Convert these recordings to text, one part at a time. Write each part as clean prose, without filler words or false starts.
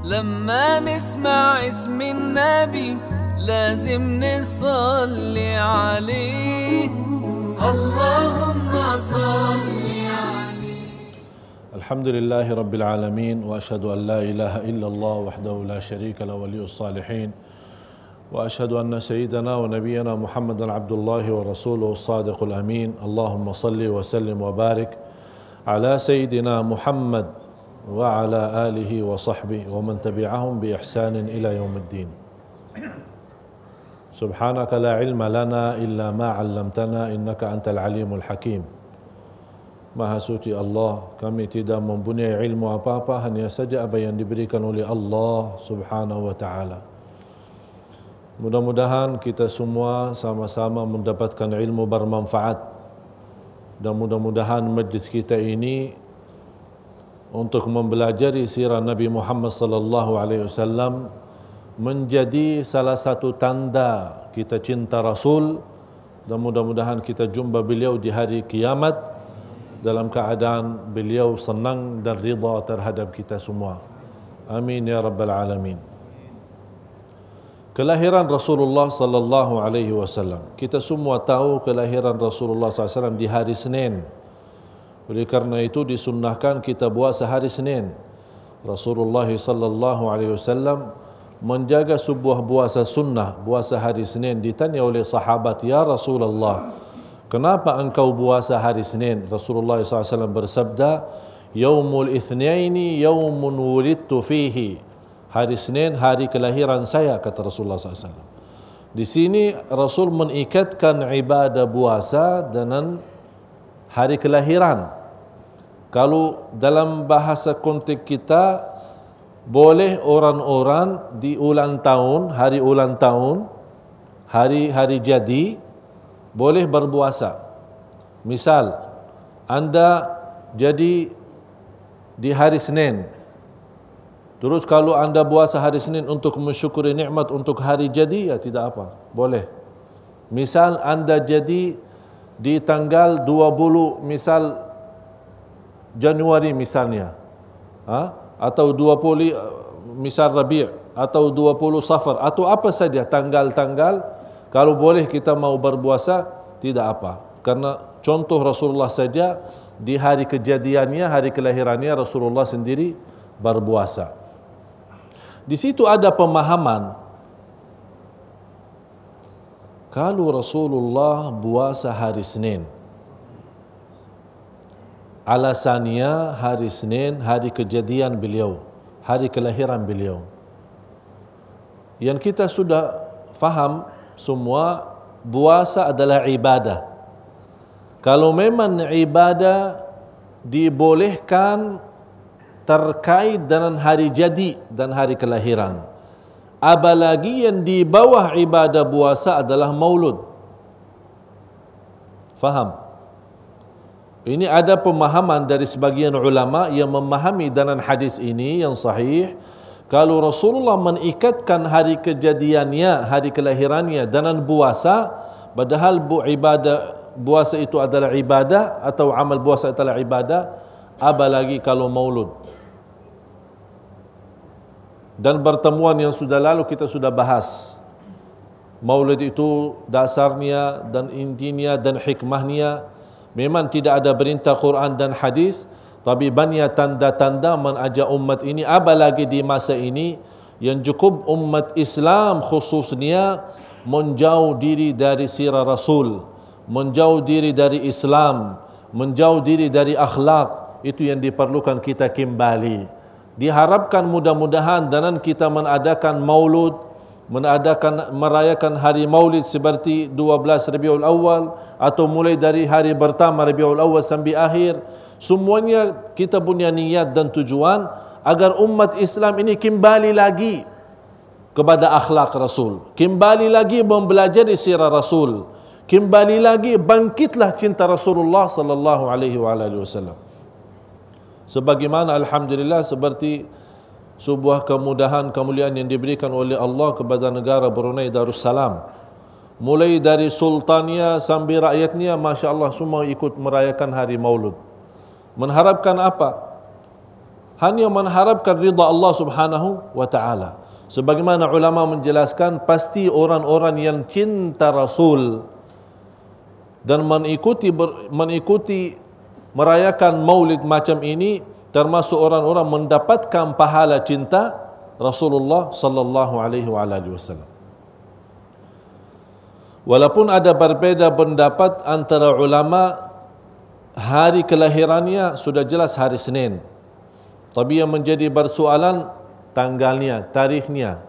لما نسمع اسم النبي لازم نصلي عليه اللهم صل عليه. الحمد لله رب العالمين وأشهد أن لا إله إلا الله وحده لا شريك له ولي الصالحين وأشهد أن سيدنا ونبينا محمد عبد الله ورسوله الصادق الأمين. اللهم صل وسلم وبارك على سيدنا محمد وعلى آله وصحبه ومن تبعهم بإحسان إلى يوم الدين. سبحانك لا علم لنا إلا ما علمتنا إنك أنت العليم الحكيم. Maha suci Allah, kami tidak mempunyai ilmu apa-apa, hanya saja apa yang diberikan oleh Allah Subhanahu wa taala. Mudah-mudahan kita semua sama-sama mendapatkan ilmu bermanfaat, dan mudah-mudahan majlis kita ini untuk mempelajari sirah Nabi Muhammad sallallahu alaihi wasallam menjadi salah satu tanda kita cinta Rasul, dan mudah-mudahan kita jumpa beliau di hari kiamat dalam keadaan beliau senang dan ridha terhadap kita semua. Amin ya rabbal alamin. Kelahiran Rasulullah sallallahu alaihi wasallam. Kita semua tahu kelahiran Rasulullah sallallahu alaihi wasallam di hari Senin. Oleh karena itu disunnahkan kita puasa hari Senin. Rasulullah sallallahu alaihi wasallam menjaga sebuah puasa sunnah, puasa hari Senin. Ditanya oleh sahabat, "Ya Rasulullah, kenapa engkau puasa hari Senin?" Rasulullah SAW bersabda, "Yaumul Itsnaini yaumun wulidtu fihi." Hari Senin hari kelahiran saya, kata Rasulullah SAW. Di sini Rasul mengikatkan ibadah puasa dengan hari kelahiran. Kalau dalam bahasa konteks kita, boleh orang-orang di ulang tahun, hari ulang tahun, hari jadi, boleh berpuasa. Misal, anda jadi di hari Senin, terus kalau anda puasa hari Senin untuk mensyukuri nikmat untuk hari jadi, ya tidak apa, boleh. Misal anda jadi di tanggal 20 misal Januari misalnya, atau 20 misal Rabi' atau 20 Safar atau apa saja tanggal-tanggal, kalau boleh kita mau berpuasa, tidak apa. Karena contoh Rasulullah saja di hari kejadiannya, hari kelahirannya Rasulullah sendiri berpuasa. Di situ ada pemahaman kalau Rasulullah puasa hari Senin, alasannya hari Senin hari kejadian beliau, hari kelahiran beliau. Yang kita sudah faham semua, puasa adalah ibadah. Kalau memang ibadah dibolehkan terkait dengan hari jadi dan hari kelahiran, apalagi yang di bawah ibadah puasa adalah maulud. Faham? Ini ada pemahaman dari sebagian ulama yang memahami dengan hadis ini yang sahih, kalau Rasulullah mengikatkan hari kejadiannya, hari kelahirannya dengan puasa, padahal ibadah puasa itu adalah ibadah atau amal puasa adalah ibadah, apalagi kalau maulud. Dan pertemuan yang sudah lalu kita sudah bahas, maulid itu dasarnya dan intinya dan hikmahnya memang tidak ada perintah Quran dan hadis, tapi banyak tanda-tanda mengajak umat ini, apalagi di masa ini yang cukup umat Islam khususnya menjauh diri dari sirah Rasul, menjauh diri dari Islam, menjauh diri dari akhlak. Itu yang diperlukan kita kembali. Diharapkan mudah-mudahan dengan kita mengadakan maulud, merayakan hari maulid seperti 12 Rabiul Awal atau mulai dari hari pertama Rabiul Awal sampai akhir, semuanya kita punya niat dan tujuan agar umat Islam ini kembali lagi kepada akhlak Rasul, kembali lagi mempelajari sirah Rasul, kembali lagi bangkitlah cinta Rasulullah sallallahu alaihi wasallam. Sebagaimana alhamdulillah seperti sebuah kemudahan kemuliaan yang diberikan oleh Allah kepada negara Brunei Darussalam, mulai dari sultannya sampai rakyatnya, masya Allah semua ikut merayakan hari Maulud. Mengharapkan apa? hanya mengharapkan ridha Allah Subhanahu wa taala. Sebagaimana ulama menjelaskan, pasti orang-orang yang cinta Rasul dan mengikuti merayakan maulid macam ini termasuk orang-orang mendapatkan pahala cinta Rasulullah sallallahu alaihi wasallam. Walaupun ada berbeza pendapat antara ulama, hari kelahirannya sudah jelas hari Senin. Tapi yang menjadi persoalan tanggalnya, tarikhnya.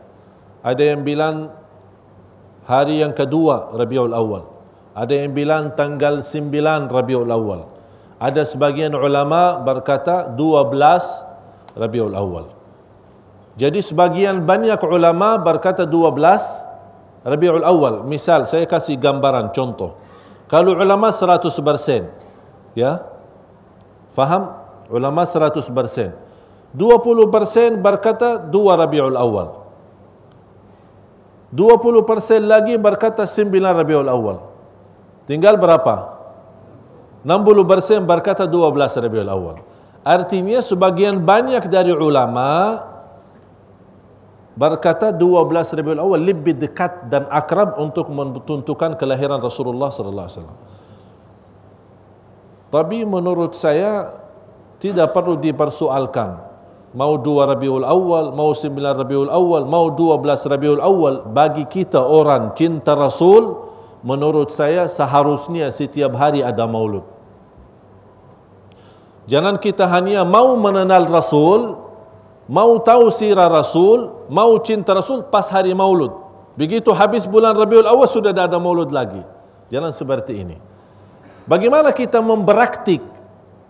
Ada yang bilang hari yang kedua Rabiul Awal. Ada yang bilang tanggal 9 Rabiul Awal. Ada sebagian ulama berkata 12 Rabiul Awal. Jadi sebagian banyak ulama berkata 12 Rabiul Awal. Misal saya kasih gambaran contoh. Kalau ulama 100%, ya, faham? Ulama 100%. 20% berkata 2 Rabiul Awal. 20% lagi berkata 9 Rabiul Awal. Tinggal berapa? 60% berkata 12 Rabiul Awal. Artinya sebagian banyak dari ulama berkata 12 Rabiul Awal lebih dekat dan akrab untuk menentukan kelahiran Rasulullah sallallahu alaihi wasallam. Tapi menurut saya tidak perlu dipersoalkan. Mau 2 Rabiul Awal, mau 9 Rabiul Awal, mau 12 Rabiul Awal, bagi kita orang cinta Rasul, menurut saya seharusnya setiap hari ada maulud. Jangan kita hanya mau mengenal Rasul, mau tahu sirah Rasul, mau cinta Rasul pas hari maulud. Begitu habis bulan Rabiul Awal sudah tidak ada maulud lagi. Jangan seperti ini. Bagaimana kita mempraktik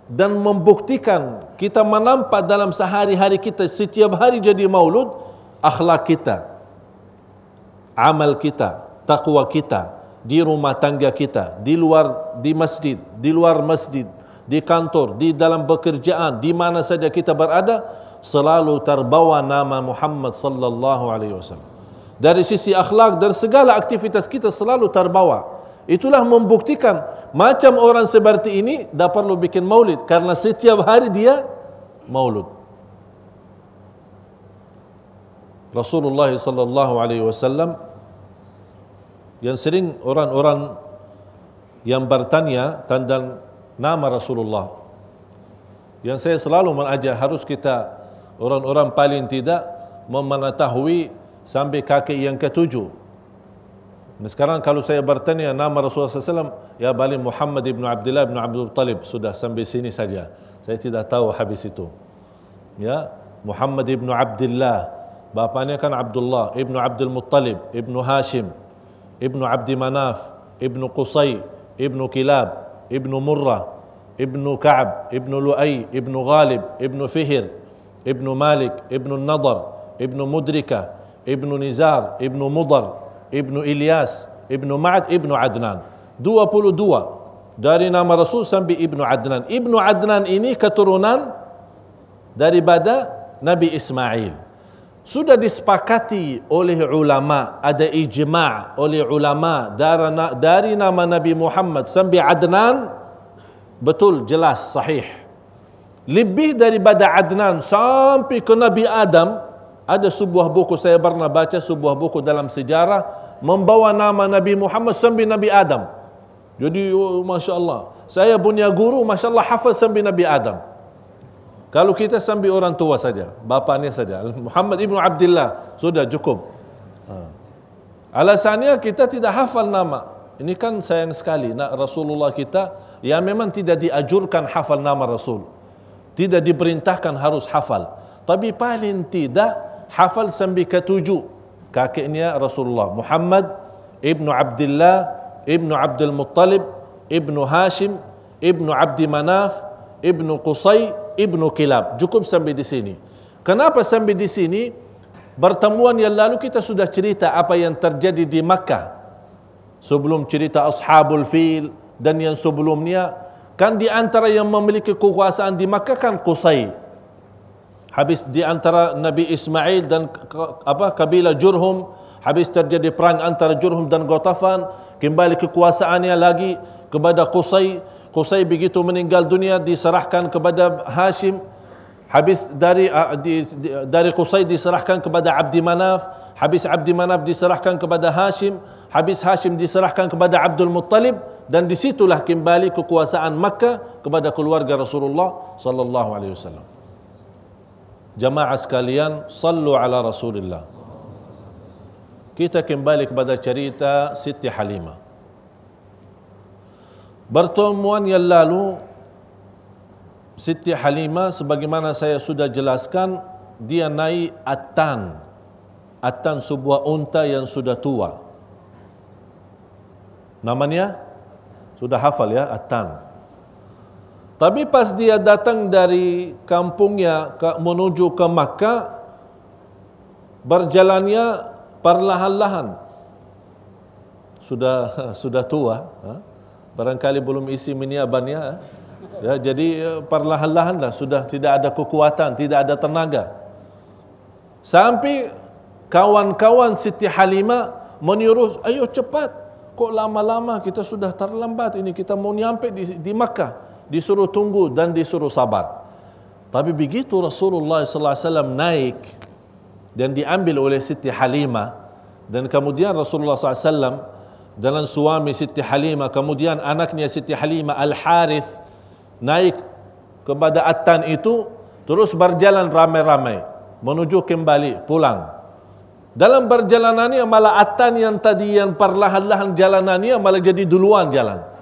dan membuktikan, kita menampak dalam sehari-hari kita setiap hari jadi maulud, akhlak kita, amal kita, takwa kita, di rumah tangga kita, di luar, di masjid, di luar masjid, di kantor, di dalam pekerjaan, di mana saja kita berada, selalu terbawa nama Muhammad sallallahu alaihi wasallam. Dari sisi akhlak dan segala aktivitas kita selalu terbawa. Itulah membuktikan macam orang seperti ini tak perlu bikin maulid, karena setiap hari dia maulud. Rasulullah sallallahu alaihi wasallam yang sering orang-orang yang bertanya tentang nama Rasulullah, yang saya selalu mengajar harus kita orang-orang paling tidak mengetahui sampai kaki yang ketujuh. Sekarang kalau saya bertanya nama Rasulullah SAW, ya balik Muhammad ibn Abdullah ibn Abdul Talib, sudah sampai sini saja. Saya tidak tahu habis itu. Ya, Muhammad ibn Abdullah, bapaknya kan Abdullah, ibnu Abdul Muttalib, ibnu Hashim, ibnu Abdi Manaf, ibnu Qusay, ibnu Kilab, ibnu Murrah, ibnu Ka'ab, ibnu Lu'ay, ibnu Ghalib, ibnu Fihir, ibnu Malik, ibnu Nadar, ibnu Mudrika, ibnu Nizar, ibnu Mudar, ibnu Ilyas, ibnu Ma'ad, ibnu Adnan. 22 dari nama Rasul sampai ibnu Adnan. Ibnu Adnan ini keturunan daripada Nabi Ismail. Sudah disepakati oleh ulama, ada ijma' oleh ulama dari nama Nabi Muhammad sampai Adnan, betul, jelas, sahih. Lebih daripada Adnan sampai ke Nabi Adam, ada sebuah buku, saya pernah baca sebuah buku dalam sejarah membawa nama Nabi Muhammad sampai Nabi Adam. Jadi Masya Allah, saya punya guru Masya Allah hafal sampai Nabi Adam. Kalau kita sampai orang tua saja, bapaknya saja, Muhammad ibnu Abdullah, sudah cukup. Alasannya kita tidak hafal nama. Ini kan sayang sekali, Rasulullah kita yang memang tidak diajurkan hafal nama Rasul, tidak diperintahkan harus hafal, tapi paling tidak hafal sampai ketujuh kakeknya Rasulullah, Muhammad ibnu Abdullah ibnu Abdul Muttalib ibnu Hashim ibnu Abdi Manaf ibnu Qusay ibnu Kilab. Cukup sampai di sini. Kenapa sampai di sini? Pertemuan yang lalu kita sudah cerita apa yang terjadi di Makkah sebelum cerita Ashabul Fil, dan yang sebelumnya kan di antara yang memiliki kekuasaan di Makkah kan Qusay. Habis di antara Nabi Ismail dan kabilah Jurhum, habis terjadi perang antara Jurhum dan Ghatafan, kembali kekuasaannya lagi kepada Qusay. Qusay begitu meninggal dunia diserahkan kepada Hashim. Habis dari Qusay diserahkan kepada Abdi Manaf, habis Abdi Manaf diserahkan kepada Hashim, habis Hashim diserahkan kepada Abdul Muttalib, dan disitulah kembali kekuasaan Makkah kepada keluarga Rasulullah sallallahu alaihi wasallam. Jamaah sekalian, sallu ala Rasulillah. Kita kembali kepada cerita Siti Halimah. Pertemuan yang lalu, Siti Halimah sebagaimana saya sudah jelaskan, dia naik Attan. Attan sebuah unta yang sudah tua. Namanya sudah hafal ya, Attan. Tapi pas dia datang dari kampungnya menuju ke Makkah, berjalannya perlahan-lahan. Sudah tua, barangkali belum isi miniabannya, ya, jadi perlahan-lahan lah, sudah tidak ada kekuatan, tidak ada tenaga. Sampai kawan-kawan Siti Halimah menyuruh, ayo cepat, kok lama-lama, kita sudah terlambat ini, kita mau nyampe di Makkah. Disuruh tunggu dan disuruh sabar. Tapi begitu Rasulullah SAW naik dan diambil oleh Siti Halimah, dan kemudian Rasulullah SAW dengan suami Siti Halimah, kemudian anaknya Siti Halimah Al-Harith naik kepada Attan itu, terus berjalan ramai-ramai menuju kembali pulang. Dalam perjalanannya malah Attan yang tadi yang perlahan-lahan jalanannya malah jadi duluan jalan.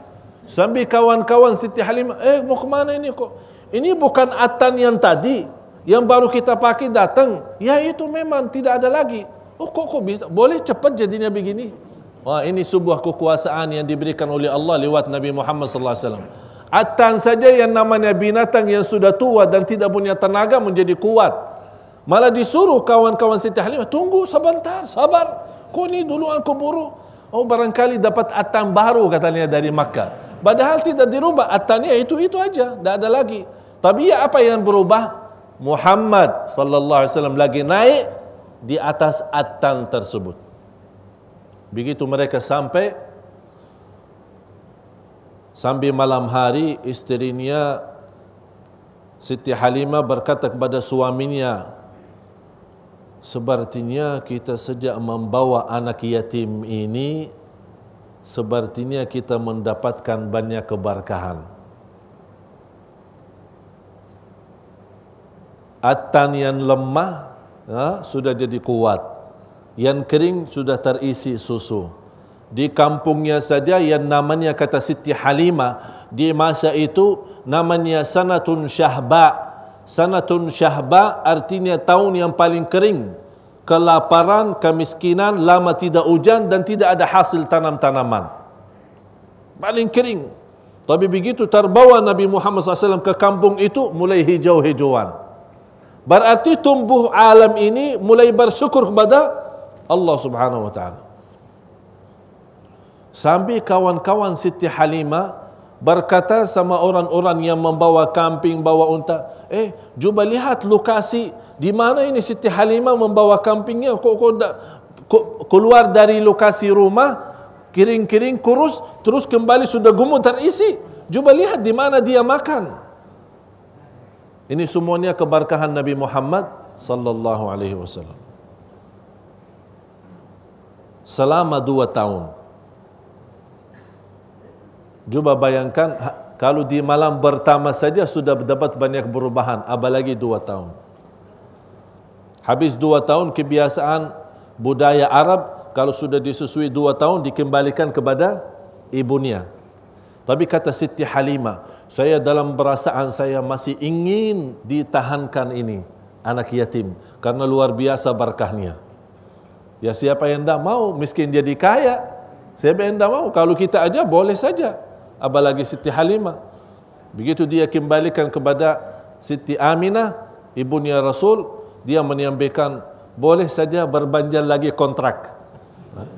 Sambil kawan-kawan Siti Halimah, mau kemana ini kok? Ini bukan Attan yang tadi, yang baru kita pakai datang. Ya itu memang tidak ada lagi. Oh kok bisa? Boleh cepat jadinya begini? Wah, ini sebuah kekuasaan yang diberikan oleh Allah lewat Nabi Muhammad SAW. Attan saja yang namanya binatang yang sudah tua dan tidak punya tenaga menjadi kuat. Malah disuruh kawan-kawan Siti Halimah, tunggu sebentar, sabar. Kok ini duluan keburu? Oh barangkali dapat Attan baru katanya dari Makkah. Padahal tidak dirubah, Attannya itu aja, tidak ada lagi. Tapi ya apa yang berubah? Muhammad sallallahu alaihi wasallam lagi naik di atas Attan tersebut. Begitu mereka sampai malam hari, istrinya Siti Halimah berkata kepada suaminya, sepertinya kita sejak membawa anak yatim ini, sepertinya kita mendapatkan banyak keberkahan. Attan yang lemah sudah jadi kuat, yang kering sudah terisi susu. Di kampungnya saja yang namanya kata Siti Halimah di masa itu namanya Sanatun Syahba. Sanatun Syahba artinya tahun yang paling kering, kelaparan, kemiskinan, lama tidak hujan dan tidak ada hasil tanam-tanaman, paling kering. Tapi begitu terbawa Nabi Muhammad SAW ke kampung itu, mulai hijau-hijauan. Berarti tumbuh alam ini mulai bersyukur kepada Allah Subhanahu wa taala. Sampai kawan-kawan Siti Halimah berkata sama orang-orang yang membawa kambing, bawa unta, coba lihat lokasi di mana ini Siti Halimah membawa kambingnya, kok keluar dari lokasi rumah, kering-kering kurus, terus kembali sudah gemuk terisi. Coba lihat di mana dia makan. Ini semuanya keberkahan Nabi Muhammad sallallahu alaihi wasallam. Selama 2 tahun. Coba bayangkan kalau di malam pertama saja sudah dapat banyak perubahan, apalagi 2 tahun. Habis 2 tahun kebiasaan budaya Arab, kalau sudah disusui 2 tahun dikembalikan kepada ibunya. Tapi kata Siti Halimah, saya dalam perasaan saya masih ingin ditahankan ini anak yatim, karena luar biasa berkahnya. Ya siapa yang tidak mau miskin jadi kaya? Siapa yang tidak mau? Kalau kita aja boleh saja, apalagi Siti Halimah. Begitu dia kembalikan kepada Siti Aminah, ibunya Rasul, dia menyampaikan boleh saja berbanjal lagi kontrak.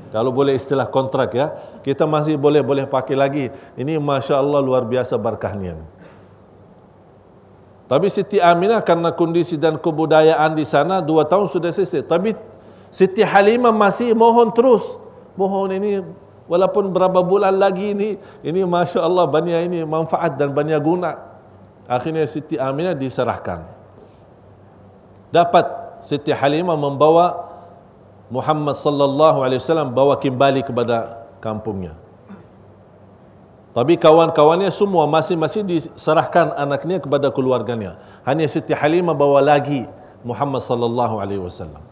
Kalau boleh istilah kontrak ya, kita masih boleh pakai lagi. Ini Masya Allah luar biasa berkahnya. Tapi Siti Aminah karena kondisi dan kebudayaan di sana 2 tahun sudah selesai. Tapi Siti Halimah masih mohon terus. Mohon ini walaupun berapa bulan lagi ini Masya Allah banyak ini manfaat dan banyak guna. Akhirnya Siti Aminah diserahkan. Dapat Siti Halimah membawa Muhammad sallallahu alaihi wasallam bawa kembali kepada kampungnya. Tapi kawan-kawannya semua masing-masing diserahkan anaknya kepada keluarganya. Hanya Siti Halimah bawa lagi Muhammad sallallahu alaihi wasallam.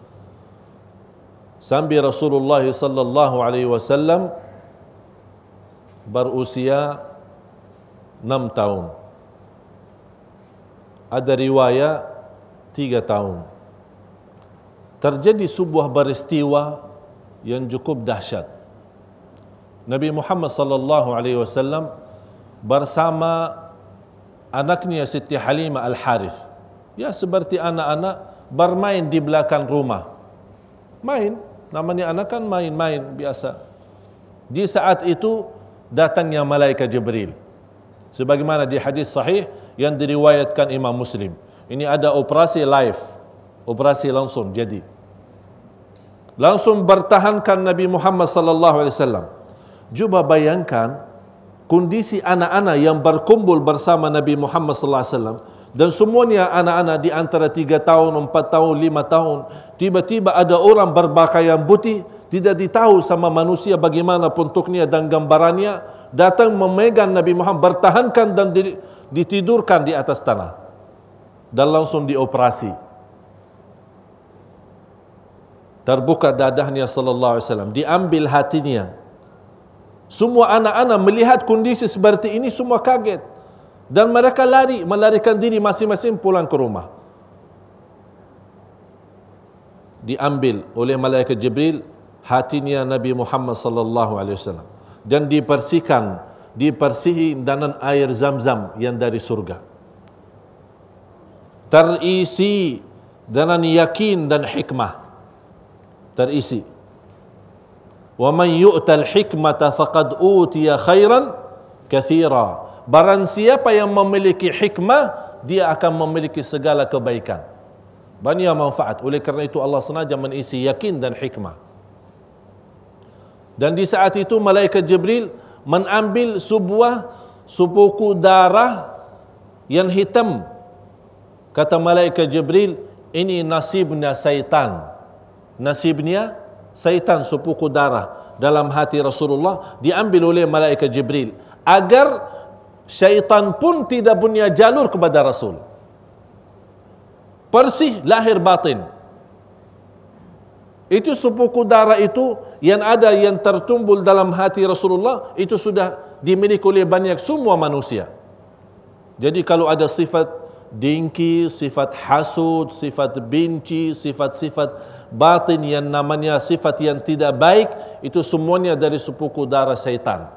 Sambil Rasulullah sallallahu alaihi wasallam berusia 6 tahun. Ada riwayat 3 tahun. Terjadi sebuah peristiwa yang cukup dahsyat. Nabi Muhammad sallallahu alaihi wasallam bersama anaknya Siti Halimah Al-Harith. Ya, seperti anak-anak bermain di belakang rumah. Main, namanya anak kan main-main biasa. Di saat itu datangnya malaikat Jibril. Sebagaimana di hadis sahih yang diriwayatkan Imam Muslim. Ini ada operasi live, operasi langsung jadi. Langsung bertahankan Nabi Muhammad sallallahu alaihi wasallam. Cuba bayangkan kondisi anak-anak yang berkumpul bersama Nabi Muhammad sallallahu alaihi wasallam dan semuanya anak-anak di antara 3 tahun, 4 tahun, 5 tahun. Tiba-tiba ada orang berpakaian putih, tidak ditahu sama manusia bagaimana bentuknya dan gambarannya, datang memegang Nabi Muhammad, bertahankan dan ditidurkan di atas tanah dan langsung dioperasi. Terbuka dadahnya sallallahu alaihi wasallam, diambil hatinya. Semua anak-anak melihat kondisi seperti ini semua kaget dan mereka melarikan diri masing-masing pulang ke rumah. Diambil oleh malaikat Jibril hatinya Nabi Muhammad sallallahu alaihi wasallam dan dipersihi dengan air Zam-Zam yang dari surga. Terisi dengan yakin dan hikmah. Terisi. Wa man yu'tal hikmata faqad utiya khairan katsira. Barang siapa yang memiliki hikmah, dia akan memiliki segala kebaikan. Banyak manfaat. Oleh kerana itu Allah sengaja mengisi yakin dan hikmah. Dan di saat itu malaikat Jibril mengambil sebuah sepuku darah yang hitam. Kata malaikat Jibril, ini nasibnya syaitan. Nasibnya syaitan, sepuku darah dalam hati Rasulullah diambil oleh malaikat Jibril agar syaitan pun tidak punya jalur kepada Rasul. Persih lahir batin. Itu sepuku darah itu yang ada yang tertumbul dalam hati Rasulullah itu sudah dimiliki oleh banyak semua manusia. Jadi kalau ada sifat dengki, sifat hasud, sifat benci, sifat-sifat batin yang namanya sifat yang tidak baik, itu semuanya dari sepuku darah syaitan.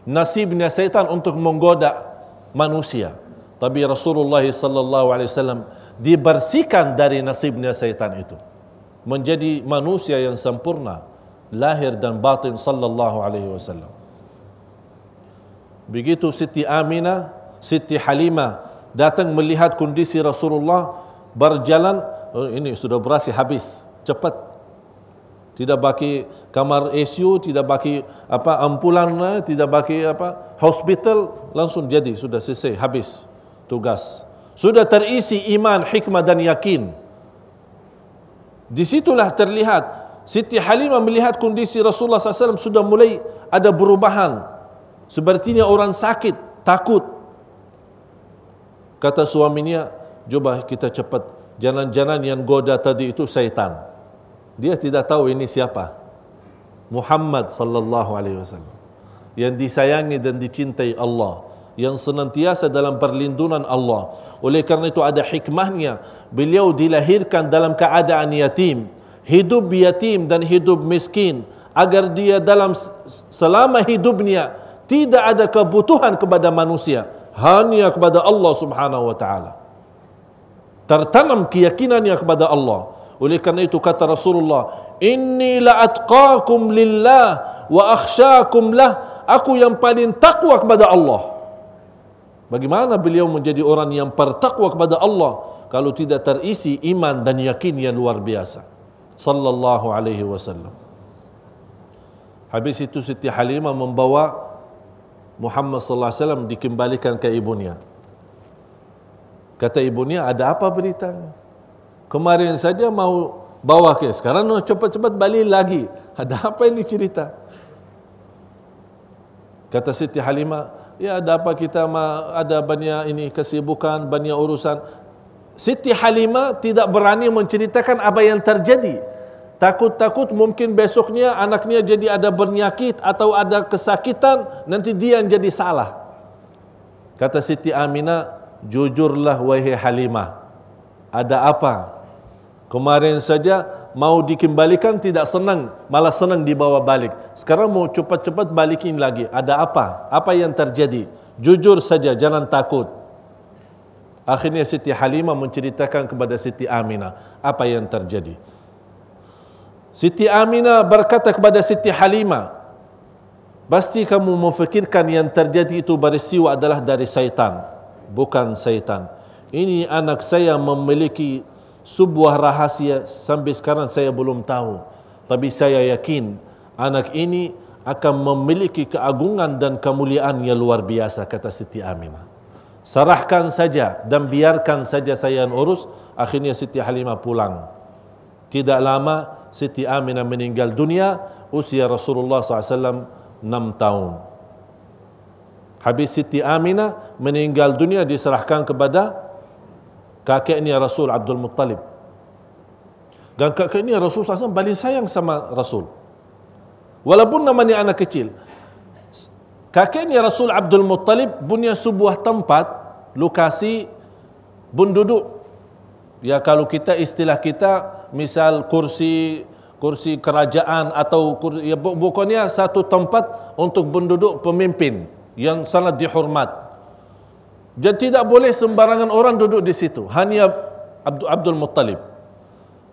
Nasibnya syaitan untuk menggoda manusia. Tapi Rasulullah sallallahu alaihi wasallam dibersihkan dari nasibnya syaitan itu, menjadi manusia yang sempurna lahir dan batin sallallahu alaihi wasallam. Begitu Siti Aminah, Siti Halimah datang melihat kondisi Rasulullah berjalan, oh, ini sudah berasi habis cepat, tidak bagi kamar ICU, tidak bagi ambulan, tidak bagi hospital, langsung jadi sudah selesai, habis tugas, sudah terisi iman, hikmah dan yakin. Disitulah terlihat Siti Halimah melihat kondisi Rasulullah SAW sudah mulai ada perubahan, sepertinya orang sakit, takut. Kata suaminya, coba kita cepat, jangan-jangan yang goda tadi itu syaitan. Dia tidak tahu ini siapa. Muhammad sallallahu alaihi wasallam, yang disayangi dan dicintai Allah, yang senantiasa dalam perlindungan Allah. Oleh kerana itu ada hikmahnya, beliau dilahirkan dalam keadaan yatim, hidup yatim dan hidup miskin, agar dia dalam selama hidupnya tidak ada kebutuhan kepada manusia, hanya kepada Allah subhanahu wa ta'ala. Tertanam keyakinannya kepada Allah. Oleh kerana itu kata Rasulullah, inni la atqakum lillah wa akhsyakum lah. Aku yang paling takwa kepada Allah. Bagaimana beliau menjadi orang yang bertakwa kepada Allah kalau tidak terisi iman dan yakin yang luar biasa. Sallallahu alaihi wasallam. Habis itu Siti Halimah membawa Muhammad sallallahu alaihi wasallam dikembalikan ke ibunya. Kata ibunya, ada apa beritanya? Kemarin saja mau bawa ke, sekarang cepat-cepat balik lagi. Ada apa ini cerita? Kata Siti Halimah, ya ada apa kita ada banyak ini kesibukan, banyak urusan. Siti Halimah tidak berani menceritakan apa yang terjadi. Takut-takut mungkin besoknya anaknya jadi ada bernyakit atau ada kesakitan, nanti dia yang jadi salah. Kata Siti Aminah, jujurlah wahai Halimah, ada apa? Kemarin saja mau dikembalikan tidak senang, malah senang dibawa balik. Sekarang mau cepat-cepat balikin lagi. Ada apa? Apa yang terjadi? Jujur saja, jangan takut. Akhirnya Siti Halimah menceritakan kepada Siti Aminah apa yang terjadi. Siti Aminah berkata kepada Siti Halimah, pasti kamu memfikirkan yang terjadi itu peristiwa adalah dari syaitan. Bukan syaitan. Ini anak saya memiliki sebuah rahasia sampai sekarang saya belum tahu. Tapi saya yakin anak ini akan memiliki keagungan dan kemuliaan yang luar biasa, kata Siti Aminah. Serahkan saja dan biarkan saja saya yang urus. Akhirnya Siti Halimah pulang. Tidak lama Siti Aminah meninggal dunia, usia Rasulullah SAW 6 tahun. Habis Siti Aminah meninggal dunia, diserahkan kepada kakeknya Rasul, Abdul Muttalib. Dan kakeknya Rasul SAW paling sayang sama Rasul. Walaupun namanya anak kecil. Kakeknya Rasul Abdul Muttalib punya sebuah tempat, lokasi penduduk. Ya kalau kita istilah kita, misal kursi kerajaan atau kursi, ya pokoknya satu tempat untuk penduduk pemimpin yang sangat dihormat. Jadi tidak boleh sembarangan orang duduk di situ, hanya Abdul Muttalib.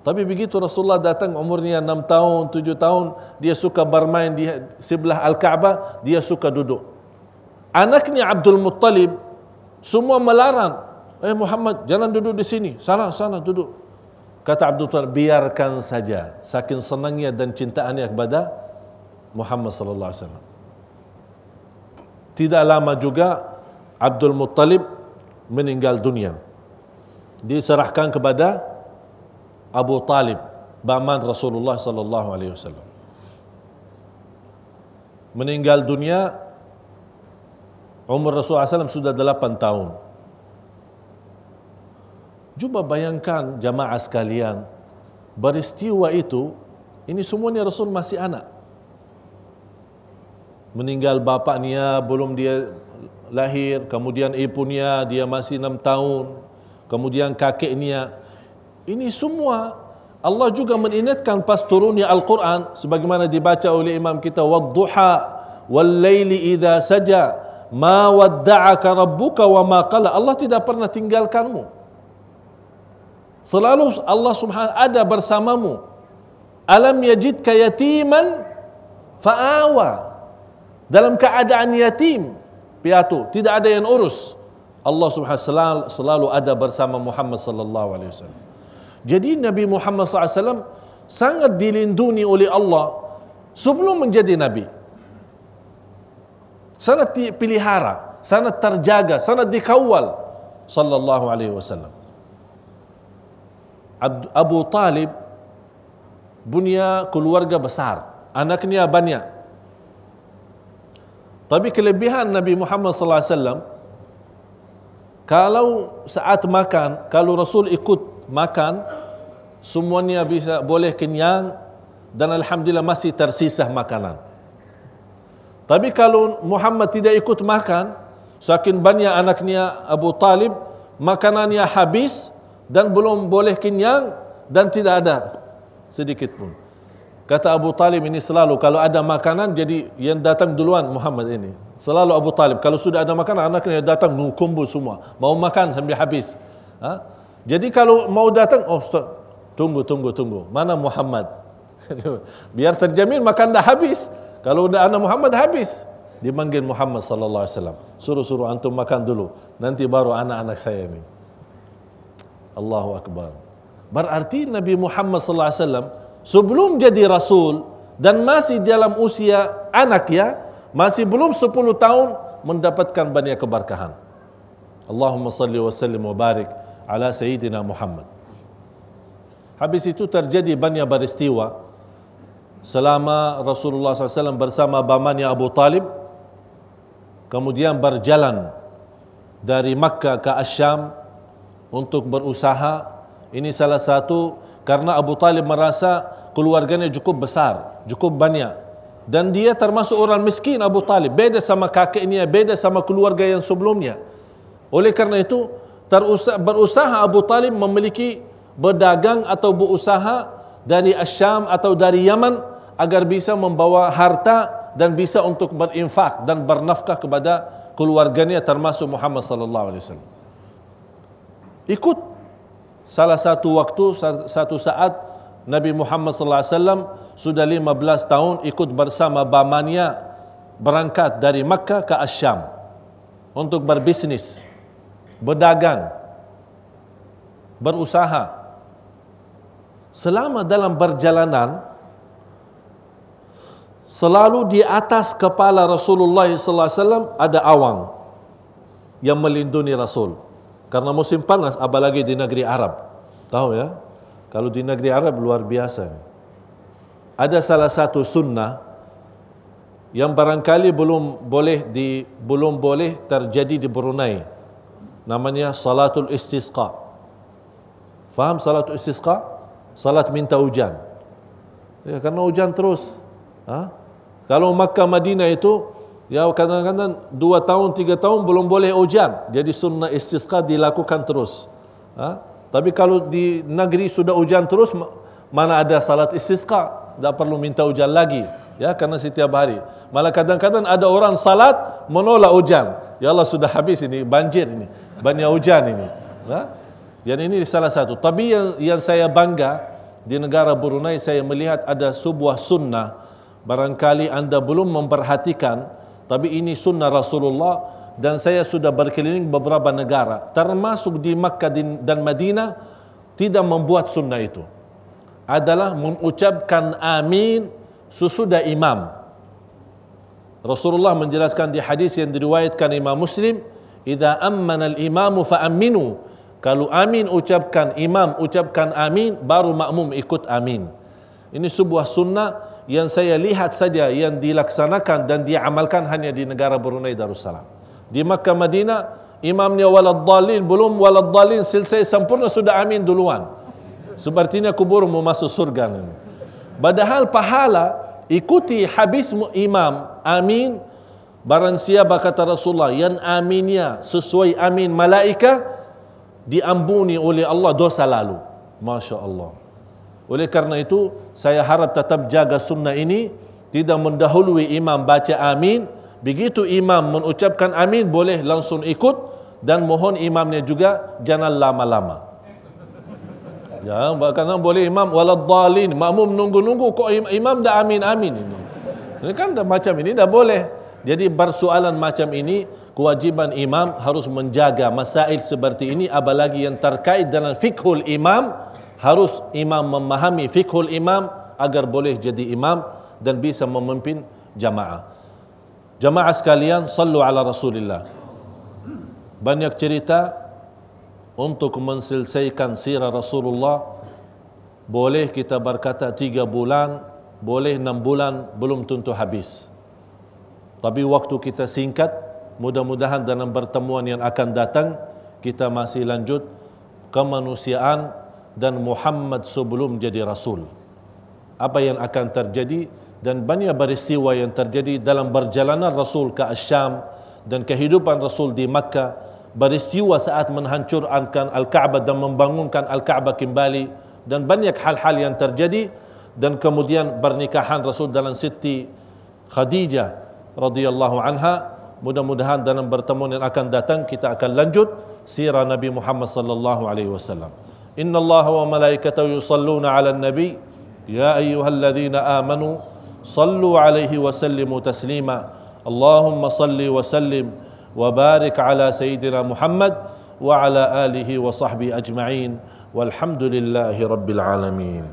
Tapi begitu Rasulullah datang umurnya 6 tahun, 7 tahun, dia suka bermain di sebelah Al-Ka'bah, dia suka duduk. Anaknya Abdul Muttalib semua melarang, Muhammad jangan duduk di sini, sana duduk. Kata Abdul Muttalib, biarkan saja, saking senangnya dan cintaannya kepada Muhammad sallallahu alaihi wasallam. Tidak lama juga Abdul Muttalib meninggal dunia. Diserahkan kepada Abu Talib, paman Rasulullah sallallahu alaihi wasallam. Meninggal dunia umur Rasulullah SAW sudah 8 tahun. Cuba bayangkan jamaah sekalian, peristiwa itu, ini semuanya Rasul masih anak. Meninggal bapaknya belum dia lahir, kemudian ibunya dia masih 6 tahun, kemudian kakeknya. Ini semua Allah juga mengingatkan pas turunnya Al-Quran, sebagaimana dibaca oleh imam kita, wadduha wal laili idza saja ma wadda'aka rabbuka wa ma qala. Allah tidak pernah tinggalkanmu. Selalu Allah Subhanahu ada bersamamu. Alam yajidka yatiman fa'awa. Dalam keadaan yatim piatu, tidak ada yang urus. Allah Subhanahu selalu ada bersama Muhammad sallallahu alaihi wasallam. Jadi Nabi Muhammad SAW sangat dilindungi oleh Allah sebelum menjadi Nabi. Sangat dipelihara, sangat terjaga, sangat dikawal sallallahu alaihi wasallam. Abu Talib punya keluarga besar, anaknya banyak. Tapi kelebihan Nabi Muhammad sallallahu alaihi wasallam, kalau saat makan, kalau Rasul ikut makan, semuanya bisa boleh kenyang dan alhamdulillah masih tersisa makanan. Tapi kalau Muhammad tidak ikut makan, saking banyak anaknya Abu Talib, makanannya habis dan belum boleh kenyang dan tidak ada sedikit pun. Kata Abu Talib ini selalu kalau ada makanan, jadi yang datang duluan Muhammad ini. Selalu Abu Talib kalau sudah ada makanan, anaknya datang kumpul semua, mau makan sampai habis. Jadi kalau mau datang, tunggu. Mana Muhammad? Biar terjamin makan dah habis. Kalau udah anak Muhammad habis, dipanggil Muhammad sallallahu alaihi wasallam. Suruh antum makan dulu, nanti baru anak-anak saya ini. Allahu akbar. Berarti Nabi Muhammad sallallahu alaihi wasallam sebelum jadi rasul dan masih dalam usia anak, ya, masih belum 10 tahun mendapatkan banyak keberkahan. Allahumma salli wa sallim wa barik ala Sayyidina Muhammad. Habis itu terjadi banyak peristiwa selama Rasulullah SAW bersama pamannya Abu Talib, kemudian berjalan dari Makkah ke Asyam untuk berusaha. Ini salah satu karena Abu Talib merasa keluarganya cukup besar, cukup banyak, dan dia termasuk orang miskin. Abu Talib beda sama kakeknya, beda sama keluarga yang sebelumnya. Oleh karena itu berusaha Abu Talib memiliki berdagang atau berusaha dari Asyam atau dari Yaman agar bisa membawa harta dan bisa untuk berinfak dan bernafkah kepada keluarganya termasuk Muhammad sallallahu alaihi wasallam. Ikut salah satu waktu, satu saat Nabi Muhammad sallallahu alaihi wasallam sudah 15 tahun ikut bersama pamannya berangkat dari Makkah ke Asyam untuk berbisnis, berdagang, berusaha. Selama dalam perjalanan, selalu di atas kepala Rasulullah sallallahu alaihi wasallam ada awan yang melindungi Rasul. Karena musim panas, apalagi di negeri Arab. Tahu ya? Kalau di negeri Arab luar biasa. Ada salah satu sunnah yang barangkali belum boleh terjadi di Brunei. Namanya salatul istisqa. Faham salatul istisqa? Salat minta hujan. Ya, karena hujan terus. Kalau Makkah Madinah itu, ya kadang-kadang 2 tahun, 3 tahun belum boleh hujan. Jadi sunnah istisqa dilakukan terus. Tapi kalau di negeri sudah hujan terus, mana ada salat istisqa? Tak perlu minta hujan lagi. Ya, karena setiap hari. Malah kadang-kadang ada orang salat menolak hujan. Ya Allah, sudah habis ini, banjir ini, banyak hujan ini. Yang ini salah satu. Tapi yang saya bangga di negara Brunei, saya melihat ada sebuah sunnah. Barangkali anda belum memperhatikan, tapi ini sunnah Rasulullah, dan saya sudah berkeliling beberapa negara, termasuk di Makkah dan Madinah, tidak membuat sunnah itu. Adalah mengucapkan amin sesudah imam. Rasulullah menjelaskan di hadis yang diriwayatkan Imam Muslim, "Idza ammana al-imamu fa aminu." Kalau amin ucapkan, imam ucapkan amin, baru makmum ikut amin. Ini sebuah sunnah yang saya lihat saja yang dilaksanakan dan diamalkan hanya di negara Brunei Darussalam. Di Makkah Madinah, imamnya waladdallin, belum waladdallin selesai sempurna sudah amin duluan. Sepertinya kubur mau masuk surga. Padahal pahala ikuti habis imam amin. Barang siapa, kata Rasulullah, yang aminnya sesuai amin malaika, diampuni oleh Allah dosa lalu. Masya Allah. Oleh karena itu, saya harap tetap jaga sunnah ini, tidak mendahului imam baca amin. Begitu imam mengucapkan amin, boleh langsung ikut, dan mohon imamnya juga jangan lama-lama. Ya, karena boleh imam waladdallin, makmum nunggu-nunggu kok imam dah amin-amin ini. Ini kan dah macam ini dah boleh. Jadi persoalan macam ini, kewajiban imam harus menjaga masail seperti ini, apalagi yang terkait dengan fiqhul imam. Harus imam memahami fiqhul imam agar boleh jadi imam dan bisa memimpin jamaah. Jamaah sekalian, sallu ala Rasulillah. Banyak cerita untuk menselesaikan sirah Rasulullah. Boleh kita berkata 3 bulan, boleh 6 bulan, belum tentu habis. Tapi waktu kita singkat, mudah-mudahan dalam pertemuan yang akan datang kita masih lanjut kemanusiaan dan Muhammad sebelum jadi Rasul. Apa yang akan terjadi dan banyak peristiwa yang terjadi dalam perjalanan Rasul ke Asyam dan kehidupan Rasul di Makkah, peristiwa saat menghancurkan Al-Ka'bah dan membangunkan Al-Ka'bah kembali, dan banyak hal-hal yang terjadi, dan kemudian pernikahan Rasul dengan Siti Khadijah radhiyallahu anha. Mudah-mudahan dalam pertemuan yang akan datang kita akan lanjut sirah Nabi Muhammad sallallahu alaihi wasallam. Inna Allah wa malaikatahu yusalluna 'alan nabi ya ayyuhalladzina amanu sallu 'alaihi wa sallimu taslima. Allahumma salli wa sallim wa barik 'ala sayyidina Muhammad wa 'ala alihi wa sahbihi ajma'in. Walhamdulillahi rabbil alamin.